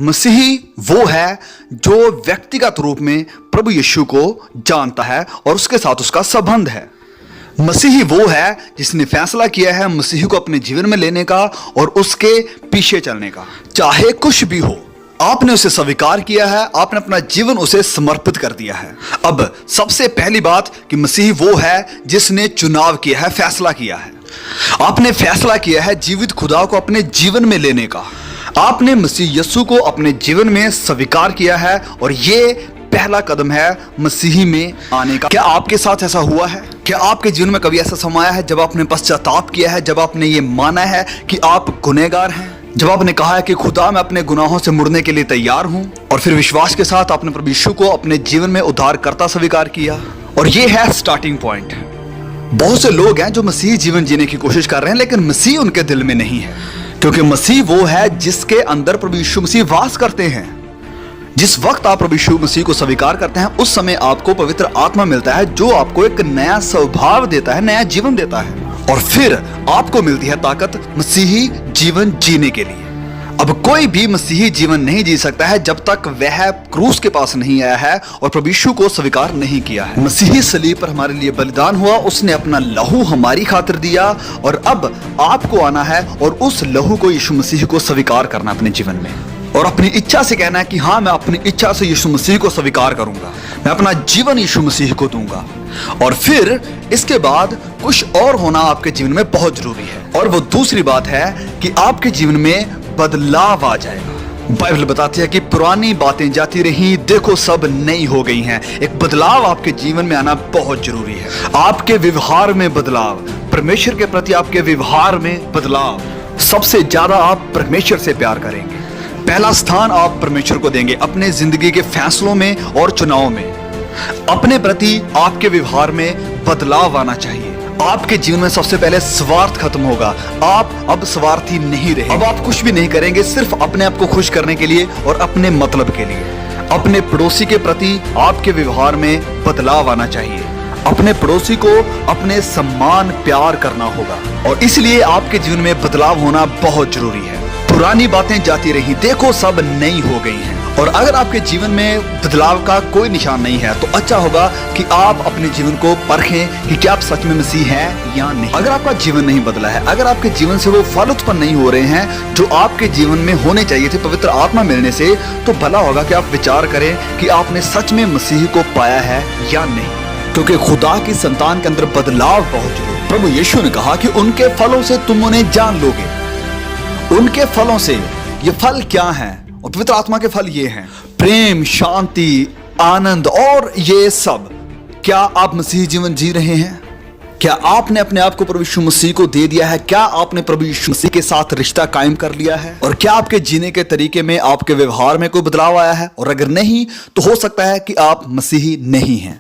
मसीही वो है जो व्यक्तिगत रूप में प्रभु यीशु को जानता है और उसके साथ उसका संबंध है। मसीही वो है जिसने फैसला किया है मसीही को अपने जीवन में लेने का और उसके पीछे चलने का, चाहे कुछ भी हो। आपने उसे स्वीकार किया है, आपने अपना जीवन उसे समर्पित कर दिया है। अब सबसे पहली बात कि मसीही वो है जिसने चुनाव किया है, फैसला किया है। आपने फैसला किया है जीवित खुदा को अपने जीवन में लेने का। आपने मसीह यीशु को अपने जीवन में स्वीकार किया है और ये पहला कदम है मसीही में आने का। क्या आपके साथ ऐसा हुआ है? क्या आपके जीवन में कभी ऐसा समय आया है जब आपने पश्चाताप किया है, जब आपने ये माना है कि आप गुनहगार हैं, जब आपने कहा है कि खुदा मैं अपने गुनाहों से मुड़ने के लिए तैयार हूं, और फिर विश्वास के साथ आपने प्रभु यीशु को अपने जीवन में उद्धारकर्ता स्वीकार किया? और ये है स्टार्टिंग पॉइंट। बहुत से लोग हैं जो मसीही जीवन जीने की कोशिश कर रहे हैं, लेकिन मसीह उनके दिल में नहीं है, क्योंकि मसीह वो है जिसके अंदर प्रभु यीशु मसीह वास करते हैं। जिस वक्त आप प्रभु यीशु मसीह को स्वीकार करते हैं, उस समय आपको पवित्र आत्मा मिलता है जो आपको एक नया स्वभाव देता है, नया जीवन देता है, और फिर आपको मिलती है ताकत मसीही जीवन जीने के लिए। अब कोई भी मसीही जीवन नहीं जी सकता है जब तक वह क्रूस के पास नहीं आया है और प्रभु यीशु को स्वीकार नहीं किया है। मसीही सलीब पर हमारे लिए बलिदान हुआ, उसने अपना लहू हमारी खातिर दिया, और अब आपको आना है और उस लहू को यीशु मसीह को स्वीकार करना अपने जीवन में, और अपनी इच्छा से कहना है कि हाँ, मैं अपनी इच्छा से यीशु मसीह को स्वीकार करूंगा, मैं अपना जीवन यीशु मसीह को दूंगा। और फिर इसके बाद कुछ और होना आपके जीवन में बहुत जरूरी है, और वो दूसरी बात है कि आपके जीवन में बदलाव आ जाएगा। बाइबल बताती है कि पुरानी बातें जाती रही, देखो सब नई हो गई हैं। एक बदलाव आपके जीवन में आना बहुत जरूरी है। आपके व्यवहार में बदलाव, परमेश्वर के प्रति आपके व्यवहार में बदलाव। सबसे ज्यादा आप परमेश्वर से प्यार करेंगे, पहला स्थान आप परमेश्वर को देंगे अपने जिंदगी के फैसलों में और चुनाव में। अपने प्रति आपके व्यवहार में बदलाव आना चाहिए। आपके जीवन में सबसे पहले स्वार्थ खत्म होगा। आप अब स्वार्थी नहीं रहे। अब आप कुछ भी नहीं करेंगे सिर्फ अपने आप को खुश करने के लिए और अपने मतलब के लिए। अपने पड़ोसी के प्रति आपके व्यवहार में बदलाव आना चाहिए। अपने पड़ोसी को अपने सम्मान प्यार करना होगा, और इसलिए आपके जीवन में बदलाव होना बहुत जरूरी है। पुरानी बातें जाती रही, देखो सब नई हो गई हैं। और अगर आपके जीवन में बदलाव का कोई निशान नहीं है तो अच्छा होगा कि आप अपने जीवन को परखें कि क्या आप सच में मसीह हैं या नहीं। अगर आपका जीवन नहीं बदला है, अगर आपके जीवन से वो फल उत्पन्न नहीं हो रहे हैं जो आपके जीवन में होने चाहिए थे पवित्र आत्मा मिलने से, तो भला होगा कि आप विचार करें कि आपने सच में मसीह को पाया है या नहीं, क्योंकि खुदा की संतान के अंदर बदलाव बहुत जरूरी है। प्रभु यीशु ने कहा कि उनके फलों से तुम उन्हें जान लोगे। उनके फलों से, ये फल क्या हैं? और पवित्र आत्मा के फल ये हैं: प्रेम, शांति, आनंद और ये सब। क्या आप मसीही जीवन जी रहे हैं? क्या आपने अपने आप को प्रभु यीशु मसीह को दे दिया है? क्या आपने प्रभु यीशु मसीह के साथ रिश्ता कायम कर लिया है? और क्या आपके जीने के तरीके में, आपके व्यवहार में कोई बदलाव आया है? और अगर नहीं, तो हो सकता है कि आप मसीही नहीं हैं।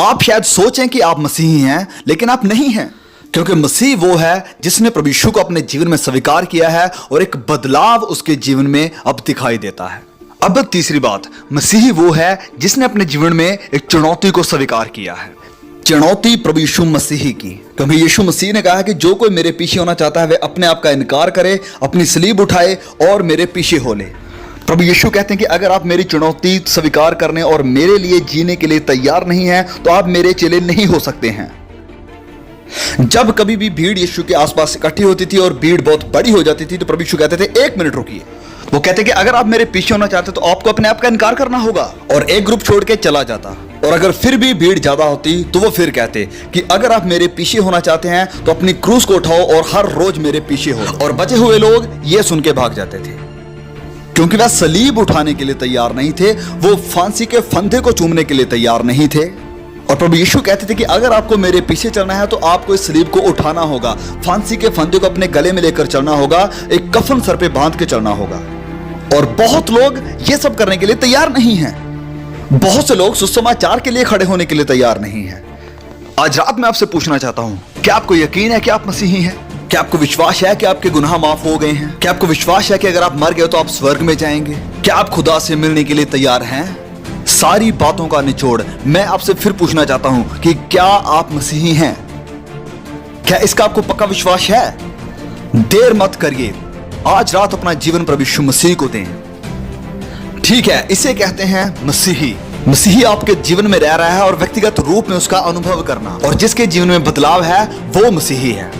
आप शायद सोचें कि आप मसीही हैं, लेकिन आप नहीं हैं, क्योंकि मसीह वो है जिसने प्रभु यीशु को अपने जीवन में स्वीकार किया है और एक बदलाव उसके जीवन में अब दिखाई देता है। अब तीसरी बात, मसीही वो है जिसने अपने जीवन में एक चुनौती को स्वीकार किया है। चुनौती प्रभु यीशु मसीह की, क्योंकि यीशु मसीह ने कहा कि जो कोई मेरे पीछे होना चाहता है वह अपने आप का इनकार करे, अपनी सलीब उठाए और मेरे पीछे हो ले। प्रभु यीशु कहते हैं कि अगर आप मेरी चुनौती स्वीकार करने और मेरे लिए जीने के लिए तैयार नहीं हैं, तो आप मेरे चेले नहीं हो सकते हैं। जब कभी भी भीड़ यीशु के आसपास इकट्ठी होती थी और भीड़ बहुत बड़ी हो जाती थी, तो प्रभु यीशु कहते थे, एक मिनट रुकिए। वो कहते कि अगर आप मेरे पीछे होना चाहते तो आपको अपने आप का इनकार करना होगा, और एक ग्रुप छोड़ के चला जाता। और अगर फिर भी भीड़ ज्यादा होती तो वो फिर कहते कि अगर आप मेरे पीछे होना चाहते हैं तो अपनी क्रूस को उठाओ और हर रोज मेरे पीछे हो। और बचे हुए लोग ये सुन के भाग जाते थे, क्योंकि वह सलीब उठाने के लिए तैयार नहीं थे, वो फांसी के फंदे को चूमने के लिए तैयार नहीं थे। और प्रभु यीशु कहते थे कि अगर आपको मेरे पीछे चलना है तो आपको इस सलीब को उठाना होगा, फांसी के फंदे को अपने गले में लेकर चलना होगा, एक कफन सर पे बांध के चलना होगा। और बहुत लोग ये सब करने के लिए तैयार नहीं हैं। बहुत से लोग सुसमाचार के लिए खड़े होने के लिए तैयार नहीं हैं। आज रात मैं आपसे पूछना चाहता हूं, क्या आपको यकीन है कि आप मसीही हैं? क्या आपको विश्वास है कि आपके गुनाह माफ हो गए हैं? क्या आपको विश्वास है कि अगर आप मर गए तो आप स्वर्ग में जाएंगे? क्या आप खुदा से मिलने के लिए तैयार हैं? सारी बातों का निचोड़ मैं आपसे फिर पूछना चाहता हूं कि क्या आप मसीही हैं? क्या इसका आपको पक्का विश्वास है? देर मत करिए, आज रात अपना जीवन प्रभु यीशु मसीह को दें। ठीक है, इसे कहते हैं मसीही। मसीही आपके जीवन में रह रहा है और व्यक्तिगत रूप में उसका अनुभव करना, और जिसके जीवन में बदलाव है वो मसीही है।